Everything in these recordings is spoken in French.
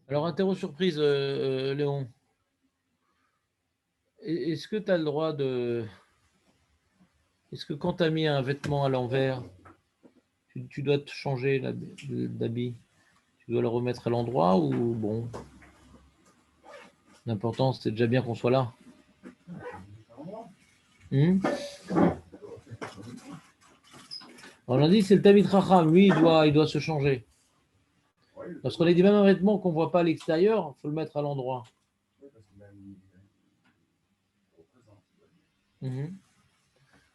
Alors, interro surprise, Léon. Est-ce que tu as le droit de. Est-ce que quand tu as mis un vêtement à l'envers, tu dois te changer d'habit? Tu dois le remettre à l'endroit ou bon, l'important c'est déjà bien qu'on soit là. Hmm. On a dit c'est le Tamid Racham, lui il doit se changer. Parce qu'on a dit même un vêtement qu'on ne voit pas à l'extérieur, il faut le mettre à l'endroit. Mhm.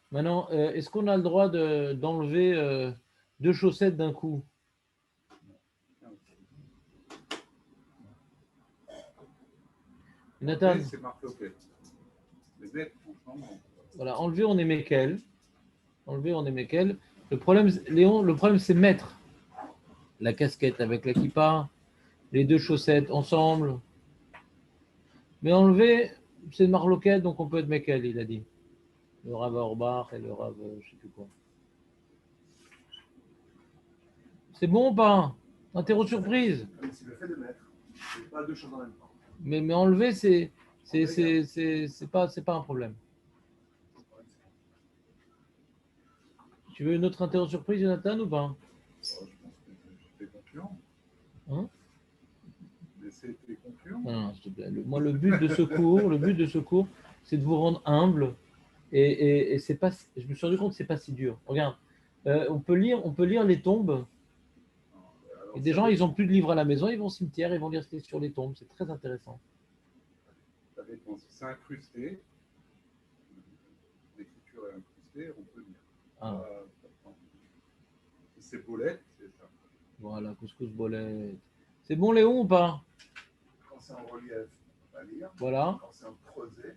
Maintenant, est-ce qu'on a le droit d'enlever deux chaussettes d'un coup? Nathan, C'est marloquet. Les bêtes, franchement. voilà, enlever on est Mekel. Enlever on est Mekel. Le problème, Léon, le problème c'est mettre la casquette avec la kippa, les deux chaussettes ensemble. Mais enlever, c'est une marloquette, donc on peut être Mekel, il a dit. Le Rav Auerbach et le Rav, je sais plus quoi. C'est bon ou pas? Interro surprise. C'est le fait de mettre. C'est pas deux choses en même temps. Mais enlever, c'est pas un problème. Tu veux une autre interro surprise, Jonathan, ou pas? Je pense que j'étais confiant. Hein? Mais c'était confiant. Non, s'il te plaît. Moi, le but de ce cours, c'est de vous rendre humble. Et c'est pas, je me suis rendu compte que c'est pas si dur. Regarde, on peut lire les tombes. Et des gens, ils n'ont plus de livres à la maison, ils vont au cimetière, ils vont lire sur les tombes. C'est très intéressant. Si c'est incrusté, l'écriture est incrustée, on peut lire. Ah. Si c'est bolette, c'est ça. Voilà, couscous bolette. C'est bon, Léon, ou pas? Quand c'est en relief, on peut pas lire. Voilà. Quand c'est en creusé,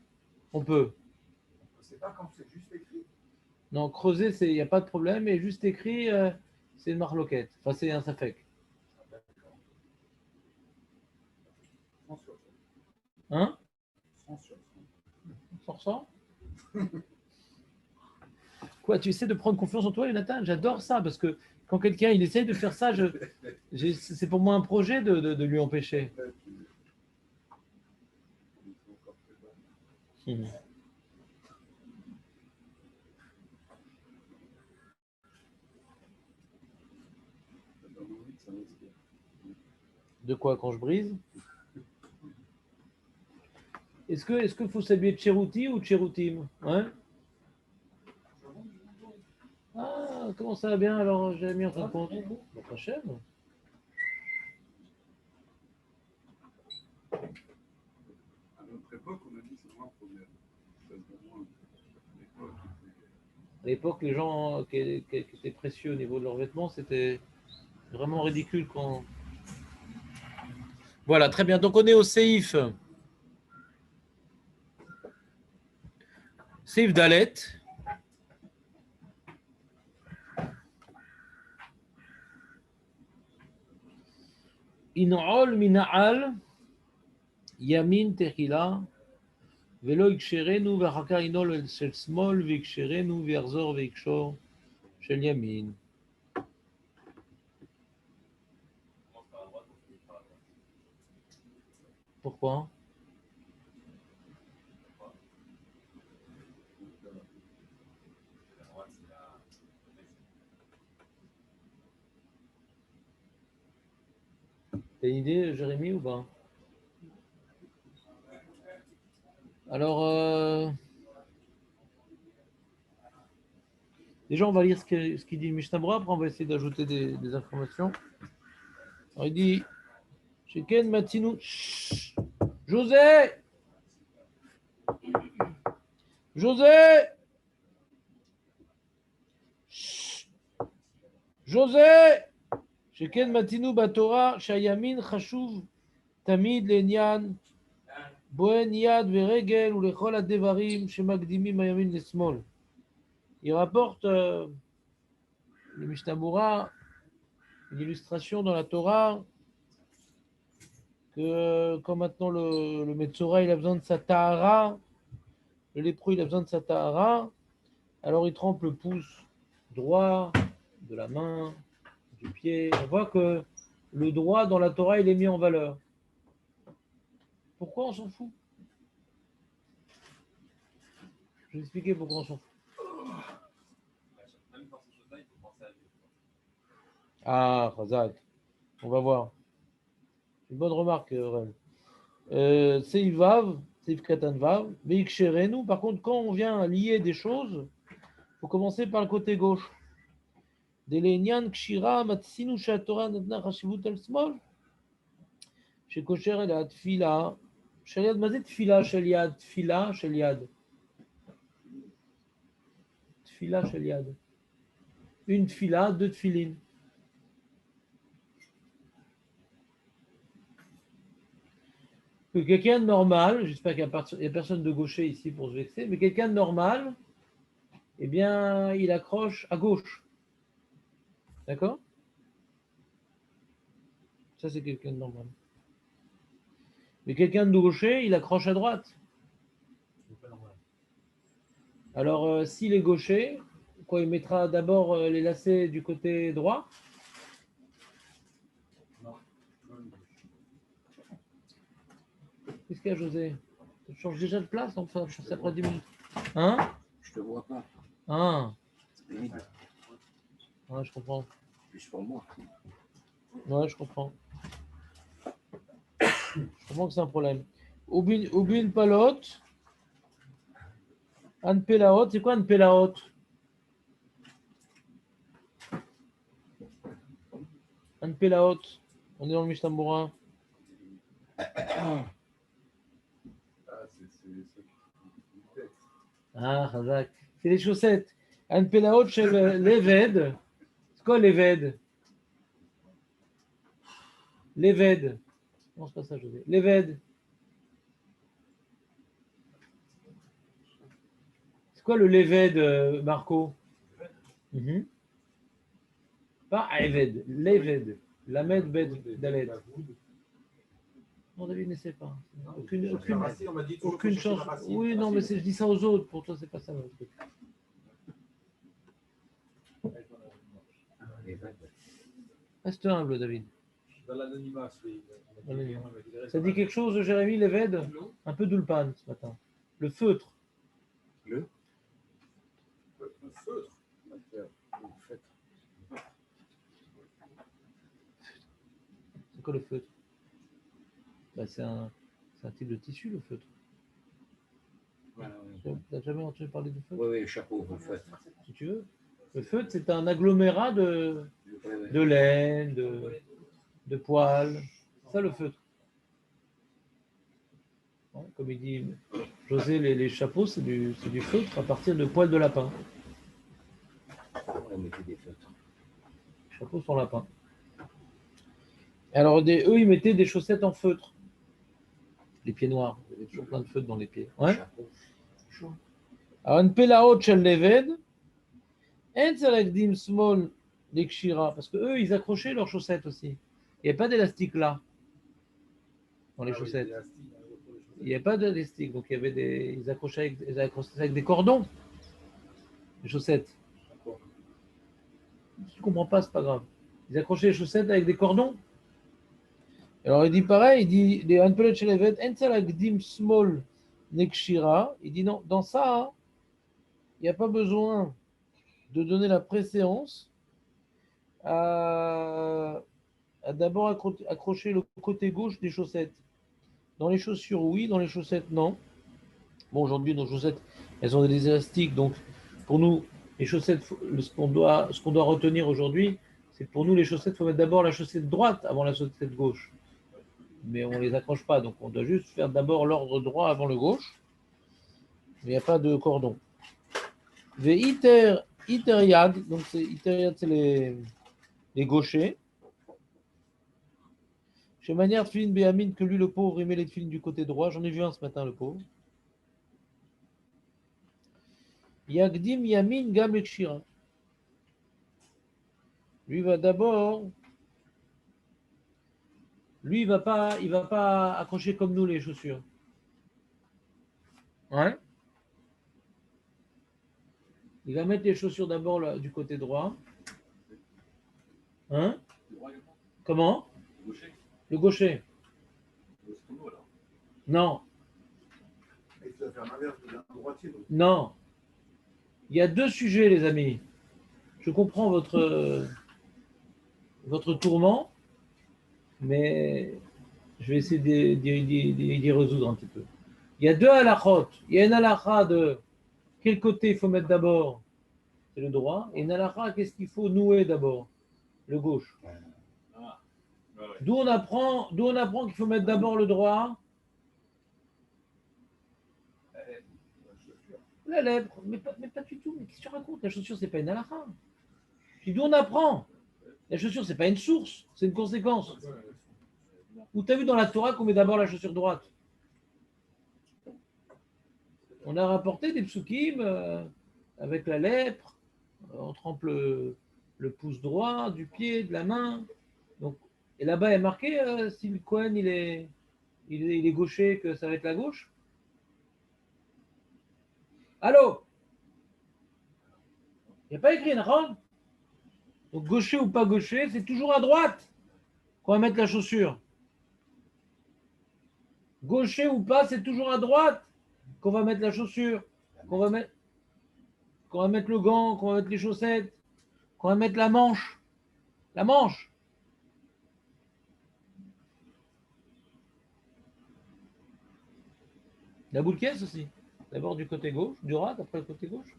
On peut. on ne sait pas quand c'est juste écrit. Non, creuser, il n'y a pas de problème. Et juste écrit, c'est une marloquette. Enfin, c'est un safek. Hein? Sors ça. Quoi, tu essaies de prendre confiance en toi, Jonathan? J'adore ça, parce que quand quelqu'un il essaye de faire ça, c'est pour moi un projet de lui empêcher. De quoi, quand je brise? Est-ce qu'il faut s'habiller de Cherouti ou de Cheroutim? Hein? Ah, comment ça va bien alors? J'avais mis en fin de compte. Bon, pas cher. À notre époque, on a dit que c'est moins un problème. À l'époque, les gens qui étaient précieux au niveau de leurs vêtements, c'était vraiment ridicule quand. Voilà, très bien. Donc on est au Seif. Seif Dalet. In'ol mina'al yamin tehila velo ikshirenu v'achaka inol shel smol v'ikshirenu v'yarzor v'ikshor shel yamin. Pourquoi? T'as une idée, Jérémy, ou pas? Alors, déjà, on va lire ce qu'il dit le Mishnah Berurah, après on va essayer d'ajouter des informations. Alors, il dit Sheken Matinu. José José José Sheken Matinu Batora Shayamin Chashuv Tamid Lenyan Bohen Yad Veregel ou Lechol Adevarim Shemagdimim Ayamin Lesmol. Il rapporte le Mishnah Berurah une illustration dans la Torah que quand maintenant le Metzora il a besoin de sa tahara, le lépreux il a besoin de sa tahara, alors il trempe le pouce droit de la main, du pied. On voit que le droit dans la Torah il est mis en valeur. Pourquoi on s'en fout? Je vais expliquer pourquoi on s'en fout. Même dans ces choses-là, il faut penser à Dieu. Ah, Khazak. On va voir. Une bonne remarque, Ren. Seif Vav, Seif Katan Vav, mais Iksherenu, par contre, quand on vient lier des choses, il faut commencer par le côté gauche. Delenyan Kshira Matsinu Shatora Natna Chashivut al Smol. Chez Kosher et la Tfila. Sheliad, Mazet Tfila, Sheliad, Tfila, Sheliad. Tfila, Sheliad. Une Tfila, deux Tfilines. Que quelqu'un de normal, j'espère qu'il n'y a personne de gaucher ici pour se vexer, mais quelqu'un de normal, eh bien, il accroche à gauche. D'accord? Ça, c'est quelqu'un de normal. Mais quelqu'un de gaucher, il accroche à droite. Alors, s'il est gaucher, quoi, il mettra d'abord les lacets du côté droit. Qu'est-ce qu'il y a, José? Tu changes déjà de place, enfin, ça après 10 minutes. Hein? Je te vois pas. Ah, C'est pénible. ouais, je comprends. Plus pour moi. Ouais, je comprends. Je comprends que c'est un problème. Ubin Palot. Anne Pelaot, c'est quoi Anne Pelaot? Anne Pelaot, on est dans le Mishnah. Ah, c'est ceux qui texte. Ah, Razak. C'est les chaussettes. Anne Pelaot chez l'Eved. C'est quoi l'Eved? L'Eved. Non, c'est pas ça, José. L'Eved. C'est quoi le l'Eved, Marco? Mhm. Pas Eved, l'Eved. Lamed Bed Dalet. Non, David, n'essaie pas. Aucune chance. Oui, non, mais je dis ça aux autres. Pour toi, c'est pas ça le truc. Reste humble, David. Dans l'anonymat, Ça dit quelque chose, Jérémy, l'Eved? Un peu d'Ulpan ce matin. Le feutre. Le Feutre. C'est quoi le feutre? Bah, c'est un type de tissu, le feutre. Tu n'as jamais entendu parler de feutre? Oui, oui, le chapeau, le feutre. Si tu veux. Le feutre, c'est un agglomérat de laine, de poils. C'est ça, le feutre. Ouais, comme il dit José, les chapeaux, c'est du feutre à partir de poils de lapin. On mettait des feutres. Les chapeaux sont lapins. Alors, eux, ils mettaient des chaussettes en feutre. Les pieds noirs. Il y avait toujours plein de feutre dans les pieds. Ouais. Chapeau. Alors, une pelaot shel leved, en salakdim small lekshira, parce que eux, ils accrochaient leurs chaussettes aussi. Il n'y avait pas d'élastique là, dans les chaussettes. Il n'y avait pas d'élastique, donc il y avait ils accrochaient avec des cordons, les chaussettes. Si tu ne comprends pas, c'est pas grave. Ils accrochaient les chaussettes avec des cordons. Alors il dit pareil, il dit les Anpelet Shelevet, Ensalagdim Small Nekshira. Il dit non, dans ça, il n'y a pas besoin de donner la préséance à d'abord accrocher le côté gauche des chaussettes. Dans les chaussures, oui, dans les chaussettes, non. Bon, aujourd'hui, nos chaussettes, elles ont des élastiques, donc pour nous, les chaussettes, ce qu'on doit retenir aujourd'hui, c'est que pour nous, les chaussettes, il faut mettre d'abord la chaussette droite avant la chaussette gauche. Mais on ne les accroche pas, donc on doit juste faire d'abord l'ordre droit avant le gauche. Mais il n'y a pas de cordon. Iteriad, donc Iteriad, c'est les gauchers. Chez manière Tfilin Béhamine, que lui, le pauvre, il met les tfilines du côté droit. J'en ai vu un ce matin, le pauvre. Yagdim Yamin Gam Lekshira. Lui va d'abord. Lui, il va pas accrocher comme nous les chaussures. Ouais. Il va mettre les chaussures d'abord du côté droit. Hein? Comment? Le gaucher. Non, Et tu vas faire l'inverse de un droitier. Donc. non. Il y a deux sujets, les amis. Je comprends votre tourment, mais je vais essayer d'y résoudre un petit peu. Il y a deux halakhot. Il y a une halakha de quel côté il faut mettre d'abord, c'est le droit, et une halakha, qu'est-ce qu'il faut nouer d'abord, le gauche. Ah, ouais, ouais. D'où on apprend qu'il faut mettre d'abord le droit, la lèvre, mais pas du tout. Mais qu'est-ce que tu racontes? La chaussure, c'est pas une halakha. Puis d'où on apprend? La chaussure, c'est pas une source, c'est une conséquence. Ou tu as vu dans la Torah qu'on met d'abord la chaussure droite? On a rapporté des psukim avec la lèpre, on trempe le pouce droit du pied, de la main. Donc, et là-bas, il est marqué si le Kohen il est gaucher, que ça va être la gauche. Allô? Il n'y a pas écrit, non? Donc, gaucher ou pas gaucher, c'est toujours à droite qu'on va mettre la chaussure. Gaucher ou pas, c'est toujours à droite qu'on va mettre la chaussure, qu'on va mettre le gant, qu'on va mettre les chaussettes, qu'on va mettre la manche. La manche. La boule caisse aussi. D'abord du côté gauche, du droit, après le côté gauche.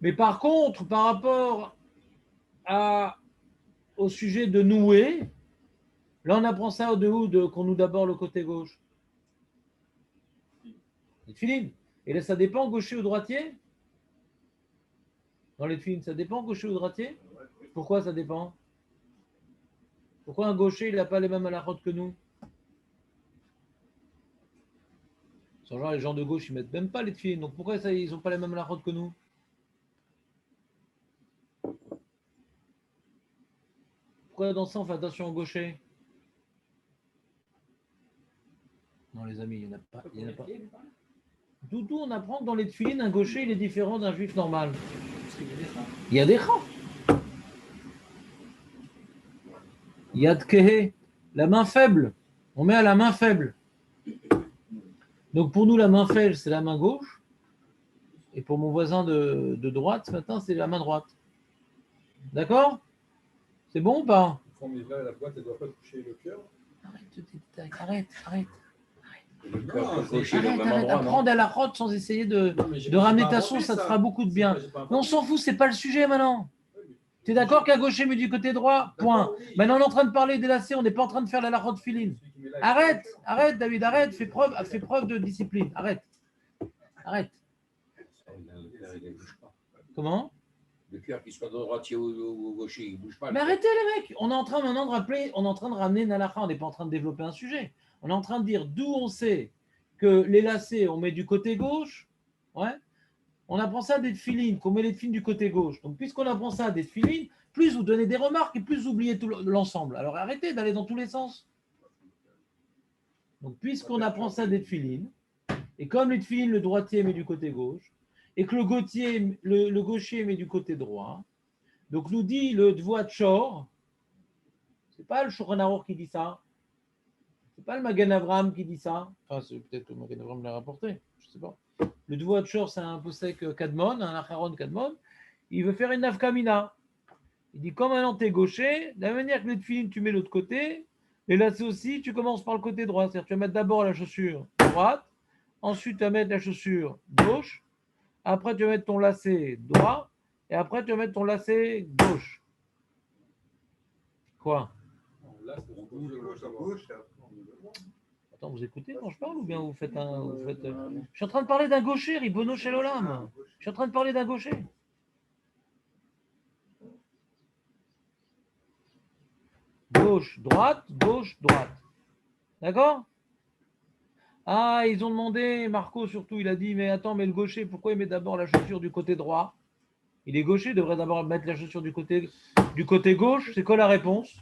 Mais par contre, par rapport au sujet de nouer, là on apprend ça de où qu'on noue d'abord le côté gauche. Les tefilines. Et là ça dépend gaucher ou droitier? Dans les tefilines, ça dépend gaucher ou droitier? Pourquoi ça dépend? Pourquoi un gaucher il n'a pas les mêmes halakhot que nous? Genre, les gens de gauche ils mettent même pas les tefilines. Donc pourquoi ça, ils n'ont pas les mêmes halakhot que nous? Pourquoi dans ça on fait attention au gaucher? Non les amis, il n'y en a pas. Il y en a pas. D'où on apprend que dans les tefilines, un gaucher il est différent d'un juif normal. Il y a des chats. Il y a de kehe, la main faible. On met à la main faible. Donc pour nous, la main faible, c'est la main gauche. Et pour mon voisin de droite, ce matin, c'est la main droite. D'accord? C'est bon ou pas? Mais là, la boîte, elle ne doit pas toucher le cœur. Arrête. Le cœur Non, peut gaucher le même Arrête. endroit, non? Apprends à la route sans essayer de ramener ta sauce, ça te fera beaucoup de bien. Mais on s'en fout, c'est pas le sujet maintenant. Tu es d'accord qu'un gaucher met du côté droit? Point. Maintenant, on est en train de parler des lacets, on n'est pas en train de faire la larotte filine. Arrête, David, arrête, fais preuve de discipline. Arrête. Le cœur, il ne bouge pas. Comment? Le cœur, qu'il soit droitier ou gaucher, il ne bouge pas. Mais arrêtez les mecs, on est en train maintenant de rappeler, on est en train de ramener une halakha, on n'est pas en train de développer un sujet. On est en train de dire d'où on sait que les lacets, on met du côté gauche. Ouais. On apprend ça des tefilines, qu'on met les tefilines du côté gauche. Donc, puisqu'on apprend ça des tefilines, plus vous donnez des remarques et plus vous oubliez tout l'ensemble. Alors, arrêtez d'aller dans tous les sens. Donc, puisqu'on apprend ça des tefilines, et comme les tefilines, le droitier met du côté gauche, et que le gaucher met du côté droit, donc nous dit le Dvoat Shor, c'est pas le Shulchan Aruch qui dit ça, c'est pas le Magen Avraham qui dit ça, enfin, c'est peut-être le Magen Avraham l'a rapporté, je sais pas. Le Dvoat Shor, c'est un posek Kadmon, un Acharon Kadmon. Il veut faire une nafkamina. Il dit, comme un t'es gaucher, de la manière que les tefilines, tu mets l'autre côté, et là, c'est aussi, tu commences par le côté droit. C'est-à-dire, tu vas mettre d'abord la chaussure droite, ensuite, tu vas mettre la chaussure gauche, après, tu vas mettre ton lacet droit, et après, tu vas mettre ton lacet gauche. Quoi? Là, c'est On bouge de gauche à gauche et après on bouge de droite. Attends, vous écoutez quand je parle ou bien vous faites un. Je suis en train de parler d'un gaucher, Ribono Shel Olam. Je suis en train de parler d'un gaucher. Gauche, droite, gauche, droite. D'accord? Ah, ils ont demandé, Marco surtout, il a dit, mais attends, mais le gaucher, pourquoi il met d'abord la chaussure du côté droit? Il est gaucher, il devrait d'abord mettre la chaussure du côté gauche. C'est quoi la réponse?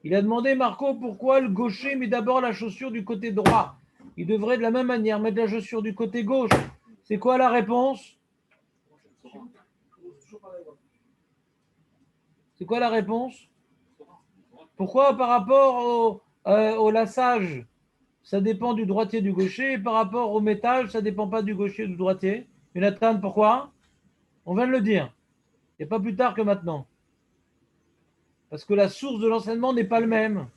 Il a demandé, Marco, pourquoi le gaucher met d'abord la chaussure du côté droit? Il devrait de la même manière mettre la chaussure du côté gauche. C'est quoi la réponse? C'est quoi la réponse? Pourquoi par rapport au lassage, ça dépend du droitier et du gaucher, et par rapport au métage, ça ne dépend pas du gaucher et du droitier? Jonathan, pourquoi? On vient de le dire. Et pas plus tard que maintenant. Parce que la source de l'enseignement n'est pas le même.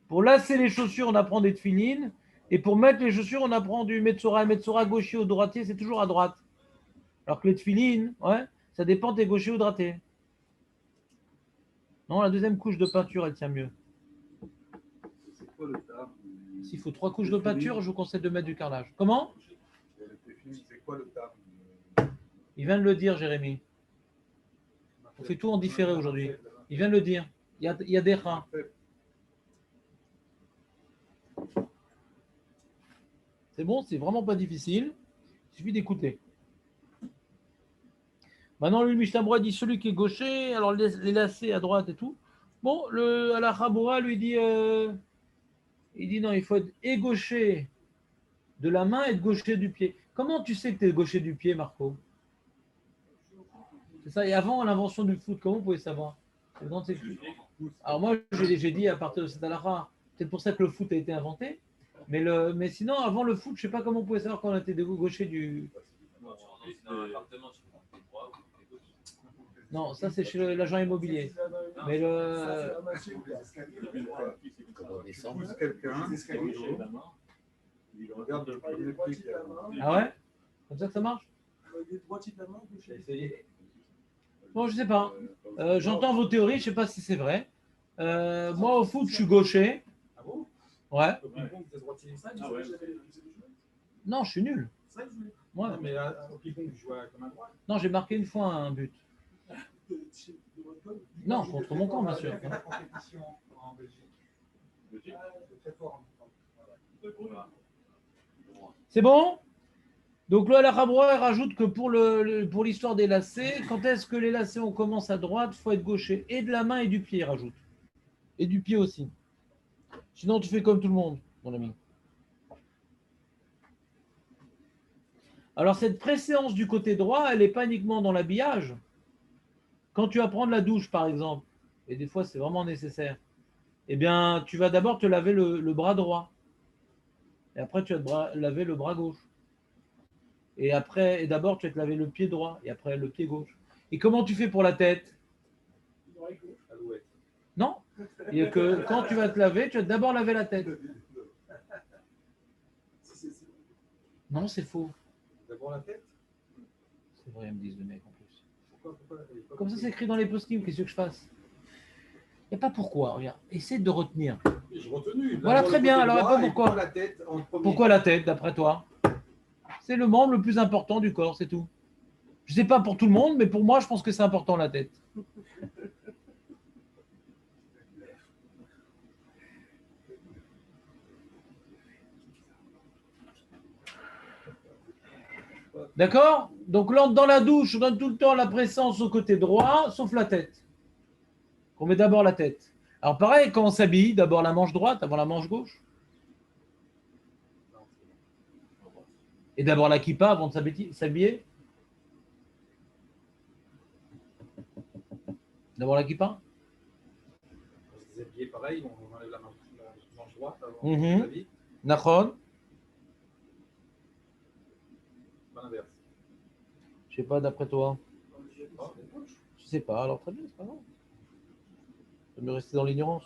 Pour lasser les chaussures, on apprend des tefilines. Et pour mettre les chaussures, on apprend du Metzora. Et Metzora gaucher ou droitier, c'est toujours à droite. Alors que les tefilines, ouais, ça dépend des gauchers ou droitiers. Non, la deuxième couche de peinture, elle tient mieux. C'est quoi le tar? S'il faut 3 couches de peinture, je vous conseille de mettre du carrelage. Comment? C'est quoi le tar? Il vient de le dire, Jérémy. On fait tout en différé aujourd'hui. Il vient de le dire. Il y a des rats. C'est bon, c'est vraiment pas difficile. Il suffit d'écouter. Maintenant, le Mishnah Berurah dit celui qui est gaucher, alors les lacets à droite et tout. Bon, le Halacha Berurah lui dit, il dit non, il faut être et gaucher de la main et de gaucher du pied. Comment tu sais que tu es gaucher du pied, Marco? C'est ça. Et avant l'invention du foot, comment vous pouvez savoir? Alors moi, j'ai dit à partir de cet Halacha, c'est pour ça que le foot a été inventé. Mais sinon, avant le foot, je ne sais pas comment on pouvait savoir qu'on était gaucher du. Non, ça c'est chez l'agent immobilier. Mais le. Pousse quelqu'un, il regarde le premier pied. Ah ouais? Comme ça que ça marche? Bon, je sais pas. J'entends vos théories, je sais pas si c'est vrai. Moi, au foot, je suis gaucher. Ah bon? Ouais. Ah ouais. Non, je suis nul. Ouais. Non, mais au ping-pong, tu joues comme un droit. Non, j'ai marqué une fois un but. Non, contre mon camp, bien sûr. C'est bon? Donc le Halacha Berurah rajoute que pour l'histoire des lacets, quand est-ce que les lacets on commence à droite, il faut être gaucher. Et de la main et du pied, il rajoute. Et du pied aussi. Sinon, tu fais comme tout le monde, mon ami. Alors, cette préséance du côté droit, elle n'est pas uniquement dans l'habillage. Quand tu vas prendre la douche, par exemple, et des fois c'est vraiment nécessaire, eh bien, tu vas d'abord te laver le bras droit. Et après, tu vas te laver le bras gauche. Et d'abord, tu vas te laver le pied droit. Et après, le pied gauche. Et comment tu fais pour la tête? Non. Et que quand tu vas te laver, tu vas d'abord laver la tête. Non, c'est faux. D'abord la tête? C'est vrai, ils me disent le mec en plus. Comme ça, c'est écrit dans les post-it, qu'est-ce que je fasse? Il n'y a pas pourquoi. Regarde, essaie de retenir. J'ai retenu. Voilà, très bien. Alors, pas pourquoi. Pourquoi la tête, d'après toi? C'est le membre le plus important du corps, c'est tout. Je ne sais pas pour tout le monde, mais pour moi, je pense que c'est important, la tête. D'accord? Donc, dans la douche, on donne tout le temps la présence au côté droit, sauf la tête. On met d'abord la tête. Alors, pareil, quand on s'habille, d'abord la manche droite avant la manche gauche. Et d'abord la kippa avant de s'habiller. D'abord la kippa. On se déshabille pareil, on enlève la manche droite avant Mhm. s'habiller. Nachon. Pas l'inverse. Je sais pas, d'après toi. Je sais pas, alors très bien, c'est pas grave. Je vais me rester dans l'ignorance.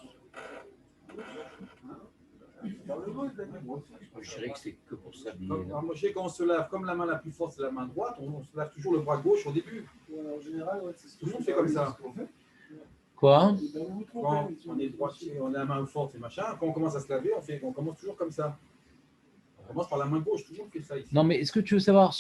Je dirais que c'est que pour s'habiller. Alors, moi, je sais quand on se lave, comme la main la plus forte, c'est la main droite, on se lave toujours le bras gauche au début. En général, Tout le monde fait comme ça. Quoi? Quand on est droitier, on a la main forte et machin, quand on commence à se laver, on commence toujours comme ça. On commence par la main gauche, tout le monde fait ça ici. Non, mais est-ce que tu veux savoir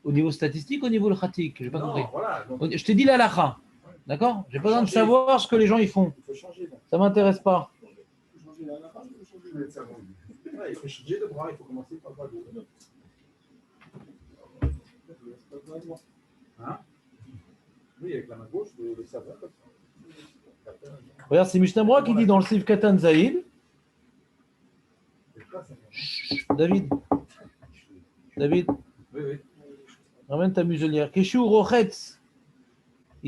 au niveau statistique, au niveau le khatik? J'ai pas Non, compris. voilà, donc, Je t'ai dit la lacha. D'accord? J'ai pas besoin de savoir ce que les gens ils font. il faut changer. Donc. Ça m'intéresse pas. Ouais, il faut changer de bras, il faut commencer par le bras gauche. Hein? Oui, avec la main gauche, le savon comme ça. Regarde, c'est Mishnah Berurah qui dit dans le Sif Katan Zaïd. Chut, David. David, Oui, oui. ramène ta muselière. Keshu Rochetz.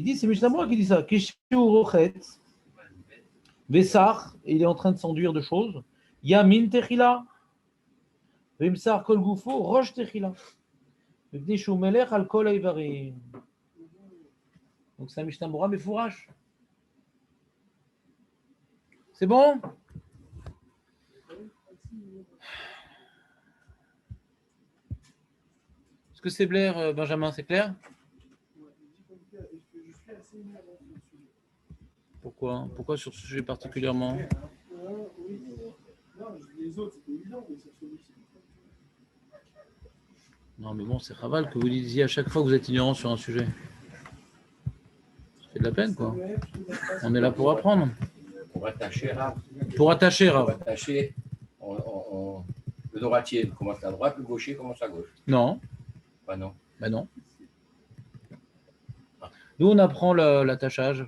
Il dit, c'est Mishnah Berurah qui dit ça. Kishu rochetz, Vessar, il est en train de s'enduire de choses. Yamin techila, Vimsar kol gufo, roche techila. Mipni shu melech al kol haivarim. Donc c'est un Mishnah Berurah, mais fourrage. C'est bon? Est-ce que c'est Blair, Benjamin, c'est clair? Pourquoi? Pourquoi sur ce sujet particulièrement? Non, mais bon, c'est Chaval que vous disiez à chaque fois que vous êtes ignorant sur un sujet. Ça fait de la peine, quoi. On est là pour apprendre. Pour attacher, Rav. Pour attacher, Pour Rav. attacher, le droitier commence à droite, le gaucher commence à gauche. Non. Bah non. Ben non. D'où on apprend l'attachage?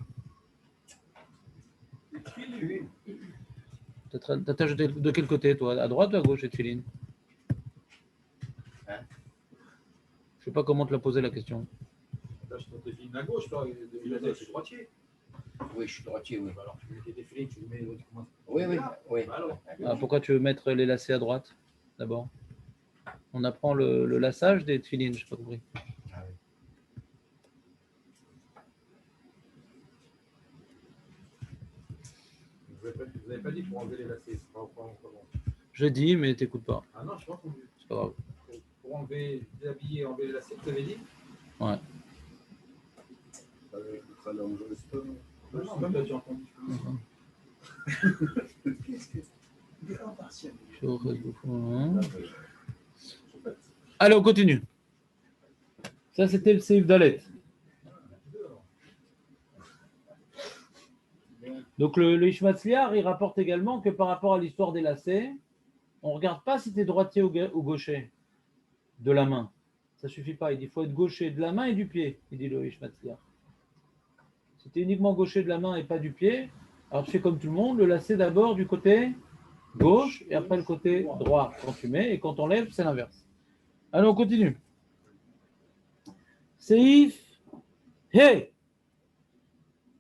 T'attaches de quel côté, toi? À droite ou à gauche, Etcheline? Hein? Je sais pas comment te la poser la question. Là, je te filines à gauche, toi, je suis droitier. Oui, je suis droitier, oui. Alors, tu mets tes filines, tu les mets. Oui, oui, oui. Alors, Ah, pourquoi tu veux mettre les lacets à droite, d'abord? On apprend le laçage des tefilines, je n'ai pas compris. Ah oui. vous n'avez pas dit pour enlever les lacets. C'est pas comment. Je dis, mais t'écoutes pas. Ah non, je pense qu'on C'est pas grave. pour enlever, déshabiller, enlever les lacets, vous avez dit? Ouais. Non, non, même là, j'ai entendu. Allez, on continue. Ça, c'était le Seif Dalet. Donc, le Ishmatzliar, il rapporte également que par rapport à l'histoire des lacets, on ne regarde pas si tu es droitier ou gaucher de la main. Ça ne suffit pas. Il dit qu'il faut être gaucher de la main et du pied, il dit le Ishmatzliar. Si tu es uniquement gaucher de la main et pas du pied, alors tu fais comme tout le monde, le lacet d'abord du côté gauche et après le côté droit quand tu mets, et quand on lève, c'est l'inverse. Allez, on continue. Seif He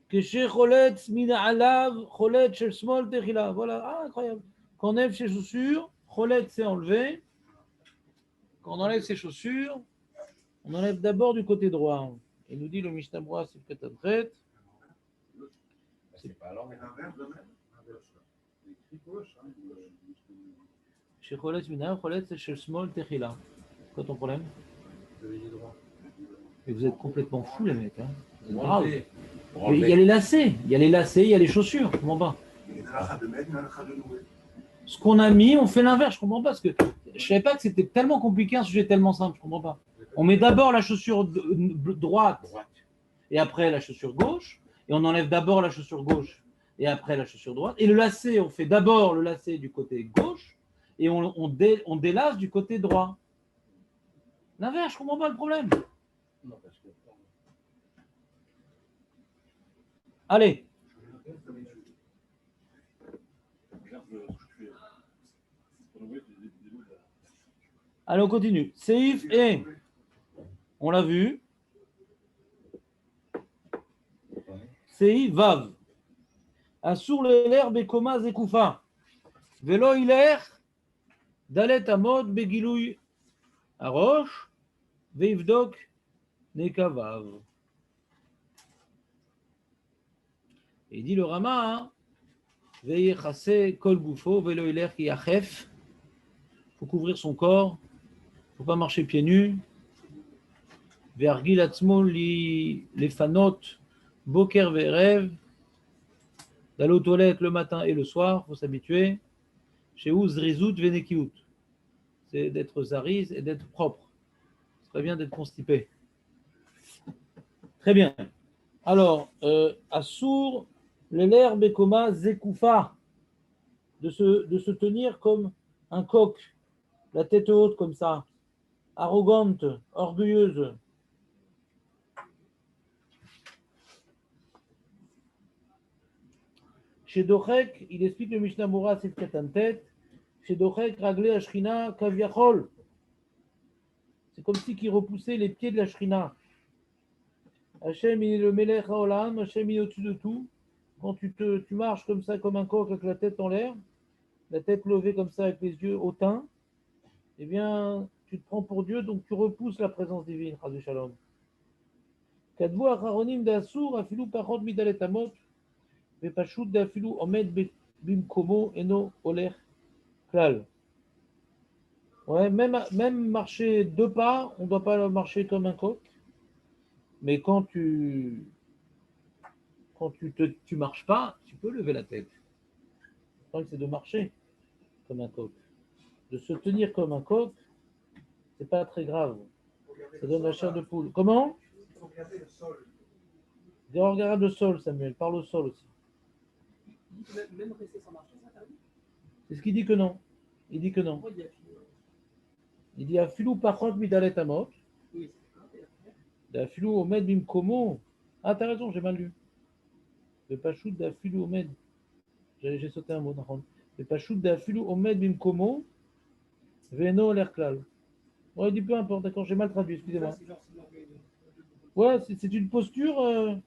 Keshe mina alav cholet shel smol techila. Voilà, ah, incroyable. Quand on enlève ses chaussures, cholet c'est enlevé. Quand on enlève ses chaussures, on enlève d'abord du côté droit. Il nous dit le Mishnah Berurah, c'est peut-être un trait. C'est pas alors, mais Chez cholet mina, cholet c'est shel smol techila. C'est quoi ton problème? Et vous êtes complètement fous, les mecs. Hein. Vous êtes braves. Il y a les lacets, il y a les chaussures, je comprends pas. Ce qu'on a mis, on fait l'inverse, je comprends pas. Parce que je savais pas que c'était tellement compliqué, un sujet tellement simple, je comprends pas. On met d'abord la chaussure droite et après la chaussure gauche, et on enlève d'abord la chaussure gauche et après la chaussure droite. Et le lacet, on fait d'abord le lacet du côté gauche et on délace du côté droit. L'inverse, je comprends pas le problème. non, parce que Allez. Allez, on continue. Seif et on l'a vu. Seif Vav. Assour l'air bekoma zekoufa. Velo iler dalet amod begilouy arosh veivdok nekavav. Et il dit le Rama, veillez chassé kol goufo velo iler ki yachef. Il faut couvrir son corps. Il ne faut pas marcher pieds nus. Vergil atzmo les fanot, boker verev. D'aller aux toilettes le matin et le soir, il faut s'habituer. Chez Zrizout venekiut. C'est d'être zariz et d'être propre. C'est très bien d'être constipé. Très bien. Alors, Assour, l'élère bekoma zekoufa. De se tenir comme un coq, la tête haute comme ça, arrogante, orgueilleuse. Chez Dochek, il explique le Mishnah Berurah, c'est le tête. Chez Dochek, raglé Ashrina kaviachol. C'est comme si qui repoussait les pieds de la Shrina. Hachem, il est le Melech Haolam, Hachem, il est au-dessus de tout. Quand tu marches comme ça, comme un coq, avec la tête en l'air, la tête levée comme ça, avec les yeux hautains, eh bien, tu te prends pour Dieu, donc tu repousses la présence divine, Chas Shalom. Kadvu Acharonim d'Assour, Afilou Pachot Midalet Amot, Vepashut d'Afilou Omed Bimkomo Eno Oler Klal. Ouais, même marcher 2 pas, on ne doit pas marcher comme un coq. Mais quand tu marches pas, tu peux lever la tête. Le problème, c'est de marcher comme un coq. De se tenir comme un coq, c'est pas très grave. Ça donne la chair de poule. Comment? Il faut regarder le sol. Regarde le sol, Samuel. Parle au sol aussi. Même rester sans marcher, ça t'arrive? C'est ce qu'il dit que non. Il dit que non. Pourquoi il y a fini? Il dit Afilou pachot midalet amot. Oui, c'est D'Afilou omed bimkomo. Ah, t'as raison, j'ai mal lu. Le pachout d'Afilou omed. J'ai sauté un mot, d'accord. Le pachout d'Afilou omed bimkomo. Veno l'erklal. Ouais, il dit peu importe, d'accord, j'ai mal traduit, excusez-moi. Ouais, c'est une posture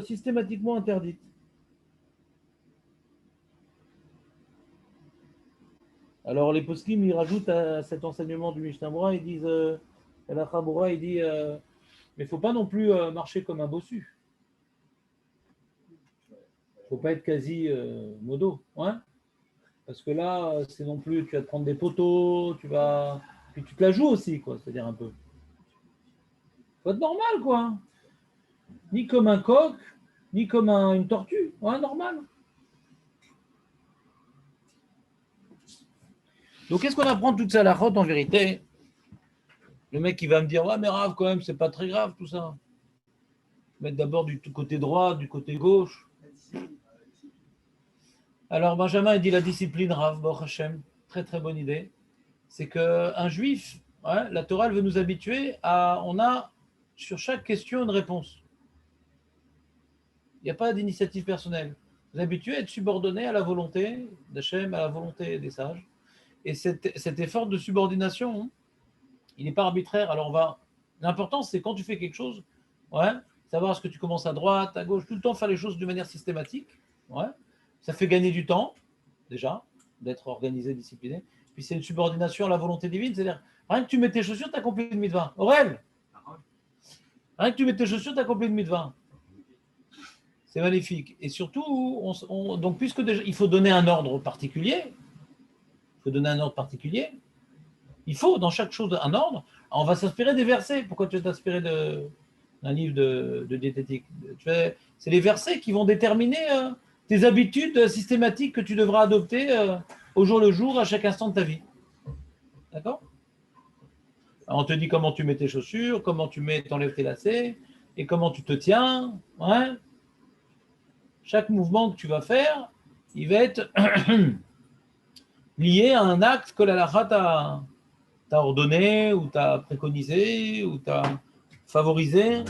systématiquement interdite. Alors les poskim, ils rajoutent à cet enseignement du Mishnah Bora, ils disent, la Chabura, il dit, mais il ne faut pas non plus marcher comme un bossu. Il ne faut pas être quasi modo, hein? Parce que là, c'est non plus, tu vas te prendre des poteaux, puis tu te la joues aussi, quoi, c'est-à-dire un peu. Faut être normal, quoi. Ni comme un coq, ni comme une tortue, ouais, normal. Donc, qu'est-ce qu'on apprend de toute ça, la route en vérité? Le mec, il va me dire, ouais, mais Rav, quand même, c'est pas très grave, tout ça. Mettre d'abord du côté droit, du côté gauche. Alors, Benjamin, il dit la discipline, Rav, Baruch Hashem, très, très bonne idée. C'est qu'un juif, ouais, la Torah, elle veut nous habituer on a sur chaque question une réponse. Il n'y a pas d'initiative personnelle. Vous êtes habitué à être subordonné à la volonté d'Hachem, à la volonté des sages. Et cet effort de subordination, hein, il n'est pas arbitraire. Alors l'important, c'est quand tu fais quelque chose, ouais, savoir est-ce que tu commences à droite, à gauche, tout le temps faire les choses de manière systématique. Ouais. Ça fait gagner du temps, déjà, d'être organisé, discipliné. Puis c'est une subordination à la volonté divine, c'est-à-dire, rien que tu mets tes chaussures, tu as accompli une mitzvah. Aurel, rien que tu mets tes chaussures, tu as accompli une mitzvah. C'est magnifique. Et surtout, donc puisque déjà, il faut donner un ordre particulier, il faut dans chaque chose un ordre. On va s'inspirer des versets. Pourquoi tu vas t'inspirer d'un livre de diététique? C'est les versets qui vont déterminer tes habitudes systématiques que tu devras adopter au jour le jour, à chaque instant de ta vie. D'accord? Alors, on te dit comment tu mets tes chaussures, comment t'enlèves tes lacets, et comment tu te tiens. Ouais. Chaque mouvement que tu vas faire, il va être lié à un acte que la halakha t'a ordonné, ou t'a préconisé, ou t'a favorisé.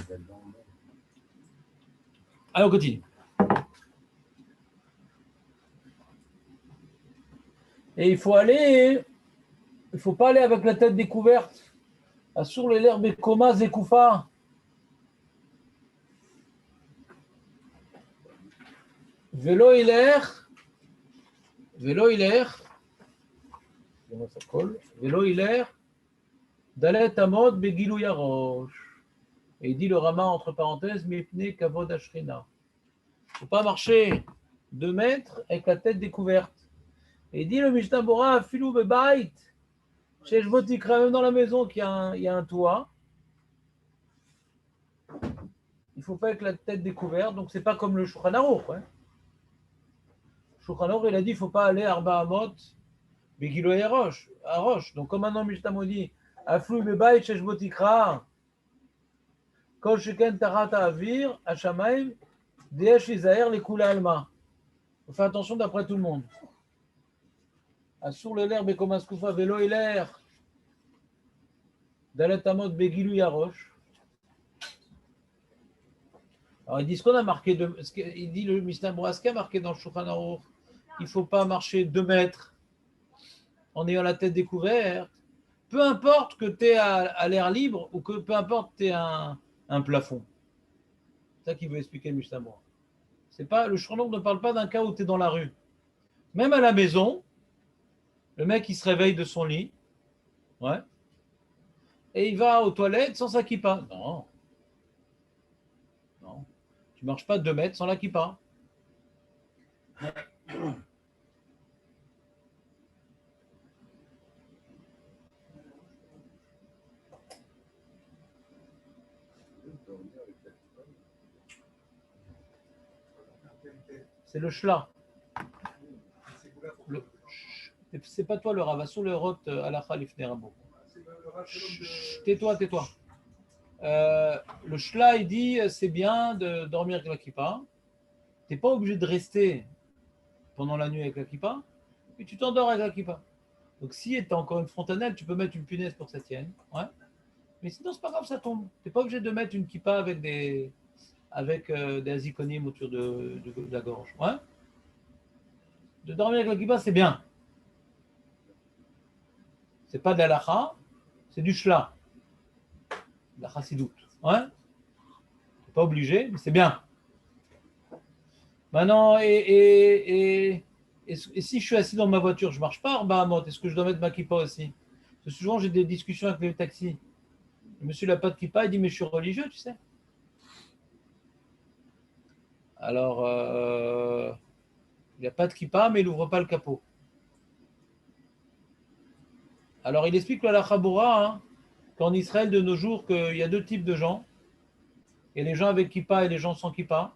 Allez, on continue. Et il faut pas aller avec la tête découverte. Assur les l'herbe et koma zekoufa. Vélo hilaire, dalet amod begilou yarosh. Et il dit le Rama entre parenthèses, mipne kavod ashrina. Il ne faut pas marcher 2 mètres avec la tête découverte. Et il dit le Mishnah Bora, filou bebait, chez Jvotikra, même dans la maison qu'il y a un toit. Il ne faut pas avec la tête découverte, donc c'est pas comme le Shulchan Aruch. Ouais. Shulchan Aruch, il a dit il ne faut pas aller à Arba Amot, Begilo à Roche. Donc comme maintenant Mishnah me dit, Aflou bebait, chez Jvotikra, Kol Sheken Tarata Avir, Hashamaim, Deesh Izaher, les Kula Alma. Il faut faire attention d'après tout le monde. Assur le l'herbe et comme un skoufa, vélo et l'air, Dalet Amot Begilou Yarosh. Alors il dit ce qu'on a marqué, il dit le Mishnah Bora, ce qu'il a marqué dans le Shulchan Aruch, il ne faut pas marcher 2 mètres en ayant la tête découverte, peu importe que tu es à l'air libre ou que peu importe que tu aies un plafond. C'est ça qu'il veut expliquer le Mishnah Berurah. C'est pas, le Shulchan Aruch ne parle pas d'un cas où tu es dans la rue. Même à la maison, le mec il se réveille de son lit, ouais, et il va aux toilettes sans sa kippa. Non. Non. Tu marches pas 2 mètres sans la kippa. C'est le shla. C'est pas toi le ravassou, le rot alacha lifnei rabo. Tais-toi, tais-toi. Le shla, il dit c'est bien de dormir avec la kippa. Tu n'es pas obligé de rester pendant la nuit avec la kippa, mais tu t'endors avec la kippa. Donc si tu as encore une fontanelle, tu peux mettre une punaise pour que ça tienne. Ouais. Mais sinon, c'est pas grave, ça tombe. Tu n'es pas obligé de mettre une kippa avec des azikonim autour de la gorge. Ouais. De dormir avec la kippa, c'est bien. C'est pas de la lacha, c'est du shla. De la chassidoute. Ouais. Tu n'es pas obligé, mais c'est bien. Maintenant, et si je suis assis dans ma voiture, je ne marche pas, est-ce que je dois mettre ma kippa aussi? Parce que souvent, j'ai des discussions avec les taxis. Le monsieur n'a pas de kippa, il dit, mais je suis religieux, tu sais. Alors, il n'a pas de kippa, mais il n'ouvre pas le capot. Alors, il explique la Chabura, qu'en Israël, de nos jours, qu'il y a 2 types de gens. Il y a les gens avec kippa et les gens sans kippa.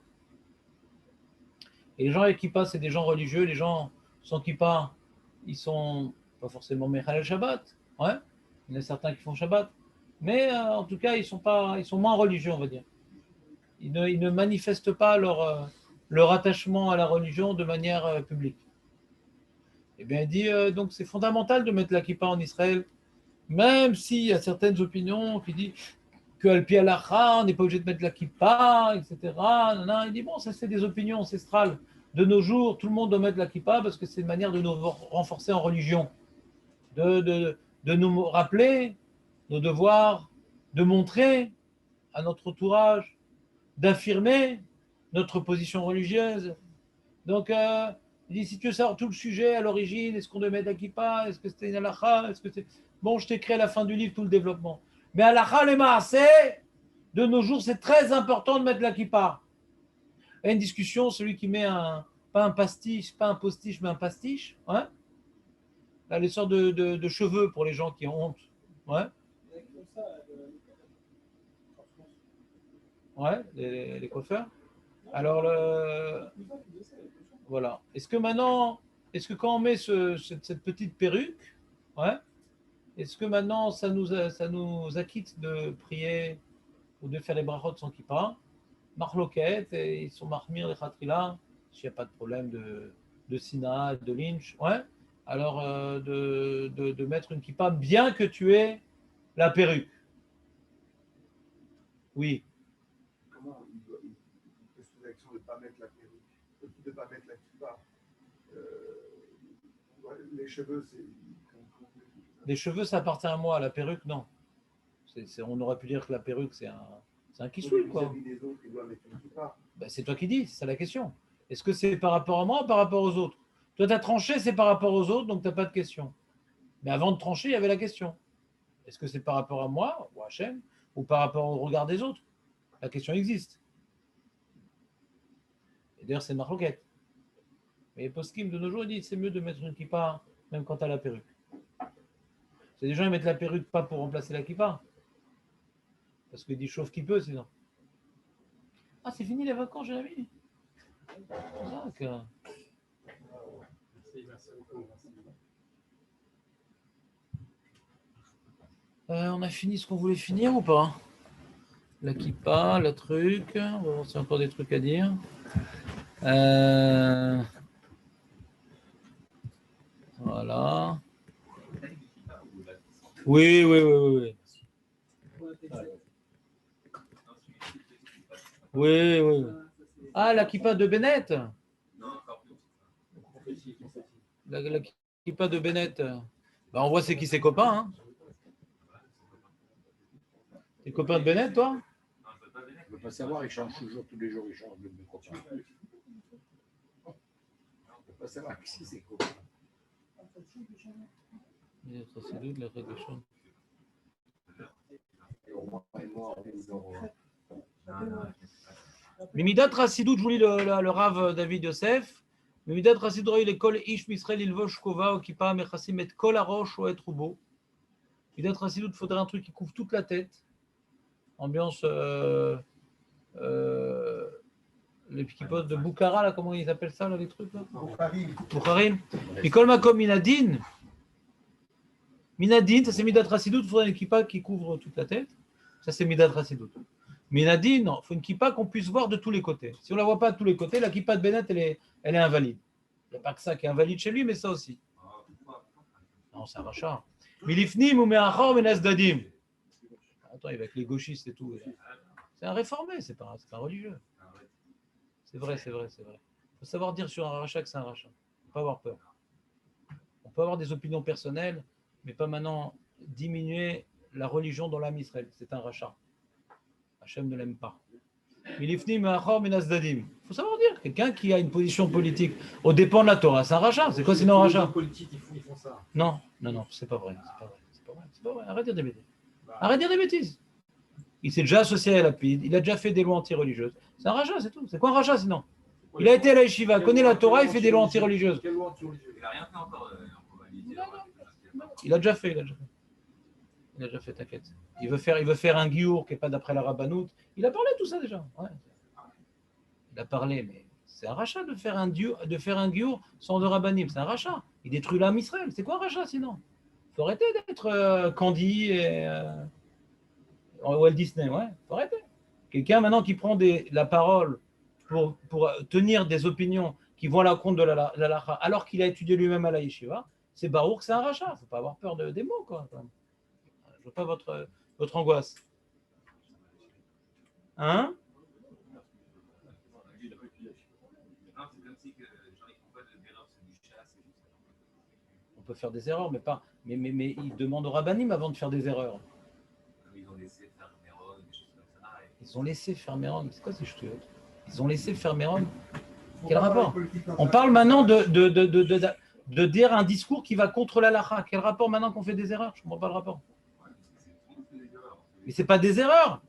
Et les gens avec kippa, c'est des gens religieux. Les gens sans kippa, ils sont pas forcément Mechalel Shabbat. Ouais. Il y en a certains qui font Shabbat. Mais en tout cas, ils sont moins religieux, on va dire. Ils ne manifestent pas leur attachement à la religion de manière publique. Eh bien, il dit, donc c'est fondamental de mettre la kippa en Israël, même s'il y a certaines opinions qui disent qu'Al Pi Halacha, on n'est pas obligé de mettre la kippa, etc. Il dit, bon, ça c'est des opinions ancestrales. De nos jours, tout le monde doit mettre la kippa parce que c'est une manière de nous renforcer en religion, de nous rappeler nos devoirs, de montrer à notre entourage, d'affirmer notre position religieuse. Donc, il dit, si tu veux savoir tout le sujet à l'origine, est-ce qu'on doit mettre la kippa, est-ce que c'était une halacha, est-ce que c'est... Bon, je t'écris à la fin du livre tout le développement. Mais halacha le maaseh, de nos jours, c'est très important de mettre la kippa. Il y a une discussion, celui qui met pas un postiche, mais un pastiche, ouais. Là, les sortes de cheveux pour les gens qui ont honte, ouais. Ouais, les coiffeurs. Alors, voilà. Est-ce que quand on met cette petite perruque, ouais, est-ce que maintenant ça nous acquitte de prier ou de faire les brachot sans kippa? Marloquette, et ils sont marmir les khatrila, s'il n'y a pas de problème de sina, de lynch, ouais. Alors, de mettre une kippa, bien que tu aies la perruque. Oui. Comment il peut se poser l'action de ne pas mettre la perruque, de ne pas mettre la kippa? Les cheveux, c'est... Les cheveux, ça appartient à moi. La perruque, non. On aurait pu dire que la perruque, c'est un kissoui, quoi. Les autres, ils doivent mettre une kippa. Ben, c'est toi qui dis, c'est ça la question. Est-ce que c'est par rapport à moi ou par rapport aux autres? Toi, tu as tranché, c'est par rapport aux autres, donc tu n'as pas de question. Mais avant de trancher, il y avait la question. Est-ce que c'est par rapport à moi, ou à Hachem, ou par rapport au regard des autres? La question existe. Et d'ailleurs, c'est marloquette. Mais les poskim de nos jours, ils disent c'est mieux de mettre une kippa, même quand tu as la perruque. C'est des gens qui mettent la perruque pas pour remplacer la kippa. Parce qu'ils disent chauffe qui peut, sinon. Ah, c'est fini les vacances, j'ai ami. D'accord. On a fini ce qu'on voulait finir ou pas? La kippa, le truc. On va voir s'il y a encore des trucs à dire. Voilà. Oui. Oui. Ah, la kippa de Bennett. La kippa de Bennett. Ben, on voit c'est qui ses copains. Hein. T'es copain de Bennett, toi? peut pas savoir, il change toujours, tous les jours, il change de copain. On ne peut pas savoir qui c'est ses copains. Mimidat Rasidut, je vous lis le Rav David Yosef. Mimidat Rasidut, il est kol ish misraël ilvosh kova ou kippa mechasim et kol arosh ou et rubo. Mimidat Rasidut, il faudrait un truc qui couvre toute la tête. Ambiance les kippot de Bukhara, là, comment ils appellent ça, là, les trucs là? Bukharim. Et kol makom minadin. Minadin, ça c'est Midat Rasidut, il faudrait une kippa qui couvre toute la tête. Ça c'est Midat Rasidut. Minadin, non, il faut une kippa qu'on puisse voir de tous les côtés. Si on ne la voit pas de tous les côtés, la kippa de Bennett, elle est invalide. Il n'y a pas que ça qui est invalide chez lui, mais ça aussi. Non, c'est un rachat. Milifnim ou me'achor menasdadim. Attends, avec les gauchistes et tout. C'est un réformé, c'est pas un religieux. C'est vrai. Il faut savoir dire sur un rachat que c'est un rachat. Il ne faut pas avoir peur. On peut avoir des opinions personnelles, mais pas maintenant diminuer la religion dans l'âme Israël. C'est un rachat. Hachem ne l'aime pas. Il faut savoir dire, quelqu'un qui a une position politique aux dépens de la Torah, c'est un rachat. C'est quoi sinon un rachat? Ils font ça. Non, c'est pas vrai. Arrête de dire des bêtises. Arrête de dire des bêtises. Il s'est déjà associé à Lapid, il a déjà fait des lois anti-religieuses. C'est un rachat, c'est tout. C'est quoi un rachat sinon? Il a été à la yeshiva, connaît la Torah, il fait des lois anti-religieuses. Quelle loi anti-religieuse? Il n'a rien fait encore. Il a déjà fait. Il a déjà fait, t'inquiète. Il veut faire un giour qui n'est pas d'après la rabbanout. Il a parlé de tout ça déjà. Ouais. Il a parlé, mais c'est un rachat de faire un giour sans de rabbanim. C'est un rachat. Il détruit l'âme Israël. C'est quoi un rachat sinon? Il faut arrêter d'être Candy et Walt Disney. Ouais, faut arrêter. Quelqu'un maintenant qui prend la parole pour tenir des opinions qui vont à la compte de la lacha, alors qu'il a étudié lui-même à la yeshiva, c'est barouk, c'est un rachat. Il ne faut pas avoir peur des mots, quoi. Je ne veux pas votre angoisse. Hein? On peut faire des erreurs, mais pas. Mais ils demandent au rabbanim avant de faire des erreurs. Ils ont laissé faire Méron, des choses comme ça. Ils ont laissé faire Méron. C'est quoi ces ch'touillottes? Ils ont laissé faire Méron. Quel rapport? On parle maintenant de dire un discours qui va contre la lacha. Quel rapport maintenant qu'on fait des erreurs? Je ne comprends pas le rapport. Mais ce n'est pas des erreurs.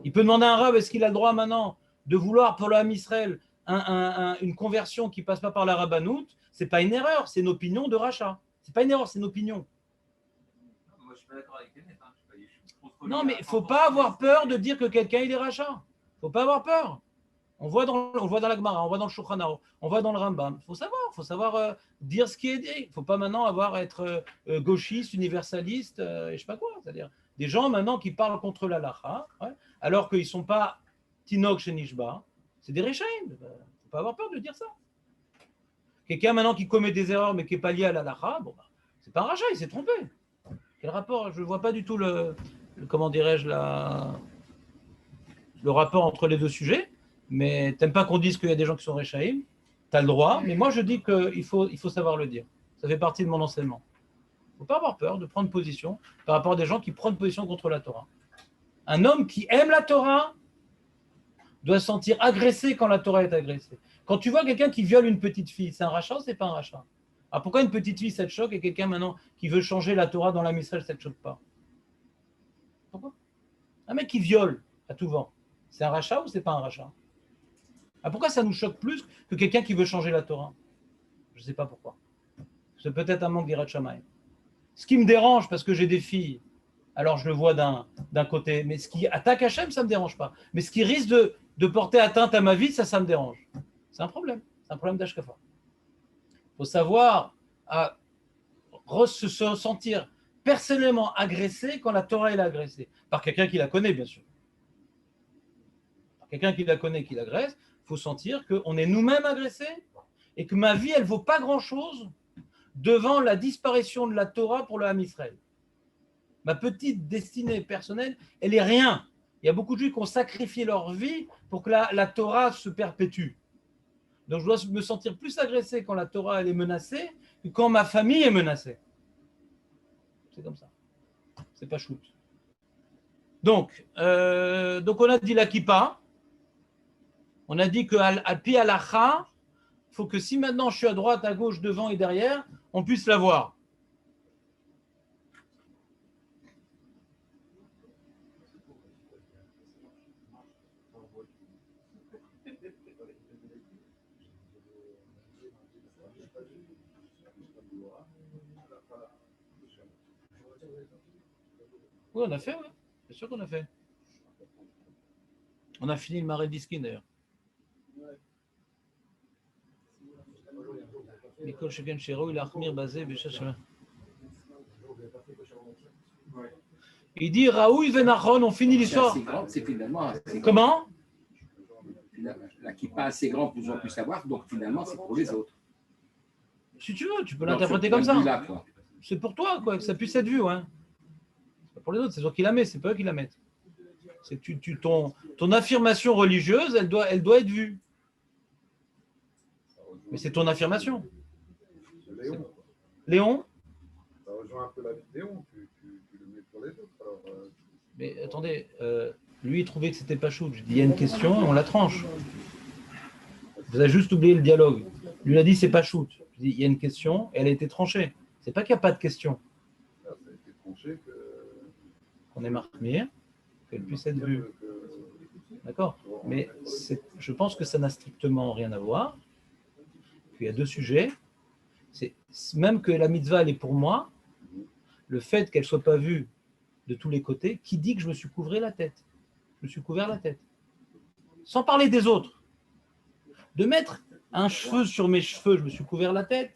Il peut demander à un rab, est-ce qu'il a le droit maintenant de vouloir pour l'âme Israël une conversion qui ne passe pas par la rabbanout? Ce n'est pas une erreur, c'est une opinion de rachat. Ce n'est pas une erreur, c'est une opinion. Moi, je ne suis pas d'accord avec les net. Non, mais il ne faut pas avoir peur de dire que quelqu'un il est rachat. Il ne faut pas avoir peur. On voit dans la Gemara, on voit dans le Shulchan Aruch, on voit dans le Rambam. Il faut savoir dire ce qui est dit. Il ne faut pas maintenant être gauchiste, universaliste, et je ne sais pas quoi. C'est-à-dire des gens maintenant qui parlent contre la lacha, ouais, alors qu'ils ne sont pas Tinok chez Nishba, c'est des Rechaim. Il ne faut pas avoir peur de dire ça. Quelqu'un maintenant qui commet des erreurs mais qui n'est pas lié à la lacha, bon, c'est pas un rachat, il s'est trompé. Quel rapport? Je ne vois pas du tout comment dirais-je, le rapport entre les deux sujets. Mais tu n'aimes pas qu'on dise qu'il y a des gens qui sont Rechaim, tu as le droit, mais moi je dis qu'il faut savoir le dire. Ça fait partie de mon enseignement. Il ne faut pas avoir peur de prendre position par rapport à des gens qui prennent position contre la Torah. Un homme qui aime la Torah doit se sentir agressé quand la Torah est agressée. Quand tu vois quelqu'un qui viole une petite fille, c'est un rachat ou c'est pas un rachat? Alors pourquoi une petite fille ça te choque et quelqu'un maintenant qui veut changer la Torah dans la Missal ça ne te choque pas? Pourquoi? Un mec qui viole à tout vent, c'est un rachat ou c'est pas un rachat? Ah, pourquoi ça nous choque plus que quelqu'un qui veut changer la Torah? Je ne sais pas pourquoi. C'est peut-être un manque d'Irat Shamayim. Ce qui me dérange, parce que j'ai des filles, alors je le vois d'un côté, mais ce qui attaque Hachem, ça ne me dérange pas. Mais ce qui risque de porter atteinte à ma vie, ça me dérange. C'est un problème. C'est un problème d'Ashkafa. Il faut savoir se sentir personnellement agressé quand la Torah est agressée. Par quelqu'un qui la connaît, bien sûr. Par quelqu'un qui la connaît, qui l'agresse, il faut sentir qu'on est nous-mêmes agressés et que ma vie, elle ne vaut pas grand-chose devant la disparition de la Torah pour le Ham Israël. Ma petite destinée personnelle, elle est rien. Il y a beaucoup de Juifs qui ont sacrifié leur vie pour que la Torah se perpétue. Donc je dois me sentir plus agressé quand la Torah elle est menacée que quand ma famille est menacée. C'est comme ça. C'est pas shoot. Donc on a dit la kippa. On a dit qu'à pi halacha, il faut que si maintenant je suis à droite, à gauche, devant et derrière, on puisse la voir. Oui, on a fait, oui. Bien sûr qu'on a fait. On a fini le marais d'Iskin d'ailleurs. Mikol Sheken Shero, il a Achmir basé, il dit Raoui Venachon, on finit l'histoire. C'est finalement assez grand. Comment? La kippa assez grande pour que j'en puisse savoir, donc finalement c'est pour les autres. Si tu veux, tu peux l'interpréter comme ça. Là, quoi. C'est pour toi, quoi, que ça puisse être vu. Hein. C'est pas pour les autres, c'est toi qui la mets, c'est pas eux qui la mettent. C'est ton affirmation religieuse, elle doit être vue. Mais c'est ton affirmation. Léon? Ça rejoint un peu la vie de Léon, tu le mets pour les autres. Alors, Mais attendez, lui il trouvait que c'était pas chaud. Je dis il y a une question et on la tranche. Vous avez juste oublié le dialogue. Lui il a dit c'est pas shoot. Je dis il y a une question et elle a été tranchée. C'est pas qu'il n'y a pas de question. ça a été tranché On est marqué, qu'elle puisse être vue. D'accord? Mais je pense que ça n'a strictement rien à voir. Il y a deux sujets. C'est même que la mitzvah elle est pour moi, le fait qu'elle ne soit pas vue de tous les côtés, qui dit que je me suis couvert la tête? Je me suis couvert la tête. Sans parler des autres. De mettre un cheveu sur mes cheveux, je me suis couvert la tête.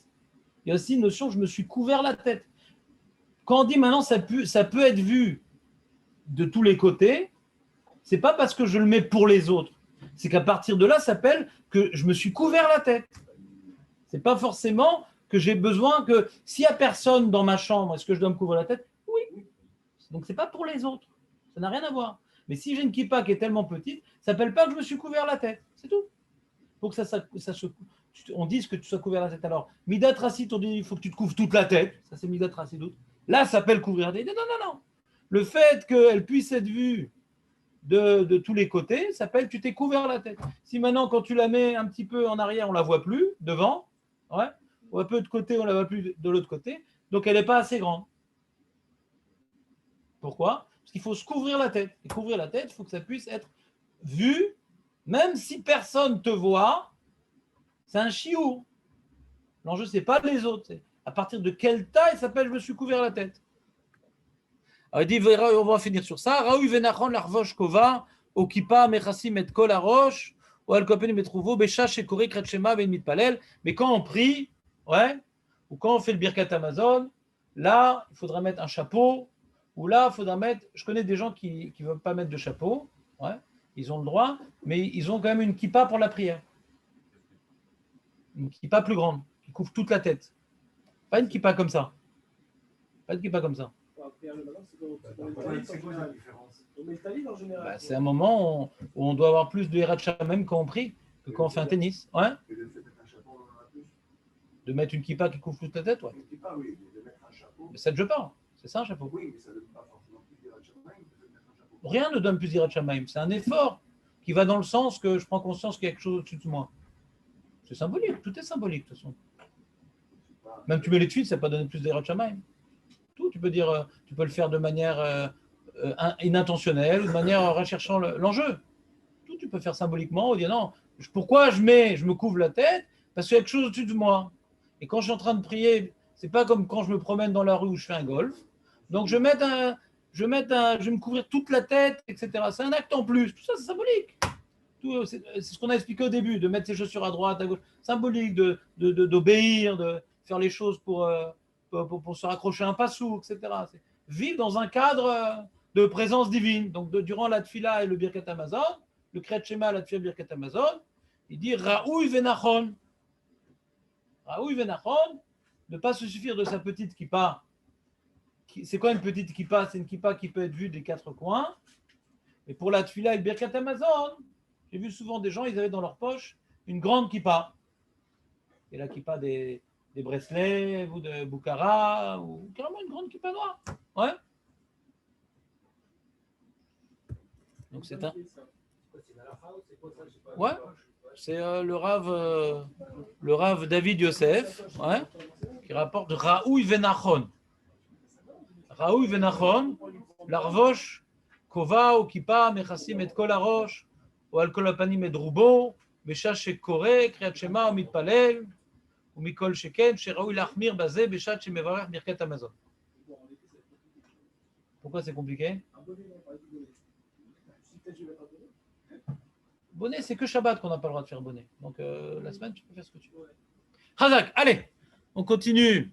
Il y a aussi une notion, je me suis couvert la tête. Quand on dit maintenant ça peut être vu de tous les côtés, c'est pas parce que je le mets pour les autres. C'est qu'à partir de là, ça s'appelle que je me suis couvert la tête. C'est pas forcément que j'ai besoin que s'il n'y a personne dans ma chambre, est-ce que je dois me couvrir la tête? Oui. Donc c'est pas pour les autres. Ça n'a rien à voir. Mais si j'ai une kippa qui est tellement petite, ça s'appelle pas que je me suis couvert la tête. C'est tout. Pour que on dise que tu sois couvert la tête. Alors, Midat Rassit, on dit il faut que tu te couvres toute la tête. Ça, c'est Midat Rassit. Là, ça s'appelle couvrir la tête. Non. Le fait qu'elle puisse être vue de tous les côtés, ça s'appelle tu t'es couvert la tête. Si maintenant, quand tu la mets un petit peu en arrière, on la voit plus, devant, ouais, ou un peu de côté, on la voit plus de l'autre côté, donc elle n'est pas assez grande. Pourquoi? Parce qu'il faut se couvrir la tête. Et couvrir la tête, il faut que ça puisse être vu, même si personne ne te voit. C'est un chiour. L'enjeu, ce n'est pas les autres. C'est à partir de quelle taille ça s'appelle je me suis couvert la tête. Alors, il dit, on va finir sur ça. Raoui venachon l'arvosh kova, okipa mechassim et kol arosh, ou al kopen metrouvo, beshash et koré kretchema ben mitpalel. Mais quand on prie, ouais, ou quand on fait le birkat Amazon, là, il faudra mettre un chapeau, ou là, il faudra mettre. Je connais des gens qui ne veulent pas mettre de chapeau, ouais, ils ont le droit, mais ils ont quand même une kippa pour la prière. Une kippa plus grande, qui couvre toute la tête. Pas une kippa comme ça. Pas une kippa comme ça. c'est quoi la différence? Bah, c'est un moment où on doit avoir plus de Hirat Shamayim quand on prie que quand on fait un tennis. Ouais. Et le fait de mettre un chapeau, on en a plus. De mettre une kippa qui couvre toute la tête, ouais. Une kippa, oui, mais de mettre un chapeau. Mais ça ne joue pas. C'est ça un chapeau. Oui, mais ça ne donne pas forcément plus d'Hirat Shamayim que de mettre un chapeau. Rien ne donne plus d'Hirat Shamayim. C'est un effort qui va dans le sens que je prends conscience qu'il y a quelque chose au-dessus de moi. C'est symbolique. Tout est symbolique de toute façon. Même tu mets les tuiles, ça ne va pas donner plus d'Hirat Shamayim. Tout, tu peux dire, tu peux le faire de manière inintentionnelle, de manière recherchant l'enjeu. Tout, tu peux faire symboliquement ou dire non. Pourquoi je me couvre la tête? Parce qu'il y a quelque chose au-dessus de moi. Et quand je suis en train de prier, c'est pas comme quand je me promène dans la rue où je fais un golf. Donc je vais me couvrir toute la tête, etc. C'est un acte en plus. Tout ça, c'est symbolique. C'est ce qu'on a expliqué au début, de mettre ses chaussures à droite, à gauche. Symbolique, d'obéir, de faire les choses pour se raccrocher à un passou, etc. C'est vivre dans un cadre de présence divine. Donc, durant la tfila et le birkat Amazon, le kriyat shema, la tfila, le birkat Amazon, il dit Raoui venachon. Raoui venachon, ne pas se suffire de sa petite kippa. C'est quoi une petite kippa? C'est une kippa qui peut être vue des quatre coins. Et pour la tfila et le birkat Amazon, j'ai vu souvent des gens, ils avaient dans leur poche une grande kippa. Et la kippa des Breslev ou de Bukhara, ou carrément une grande kippa noire. Ouais. Donc c'est un. C'est la halakha ou c'est quoi ça? Je sais pas. Ouais, c'est le Rav David Yosef, ouais, qui rapporte Raoui Venachon. Raoui Venachon, l'arvosh, kova ou kippa, mechasim et kol harosh, ou al kol hapanim et rubo, בשעה שקורא קריאת שמע או מתפלל, ומכל שכן שראוי להחמיר בזה בשעת שמברך ברכת המזון. Pourquoi c'est compliqué? Bonnet, c'est que Shabbat qu'on n'a pas le droit de faire bonnet. Donc la semaine, tu peux faire ce que tu veux. Hazak, allez, on continue.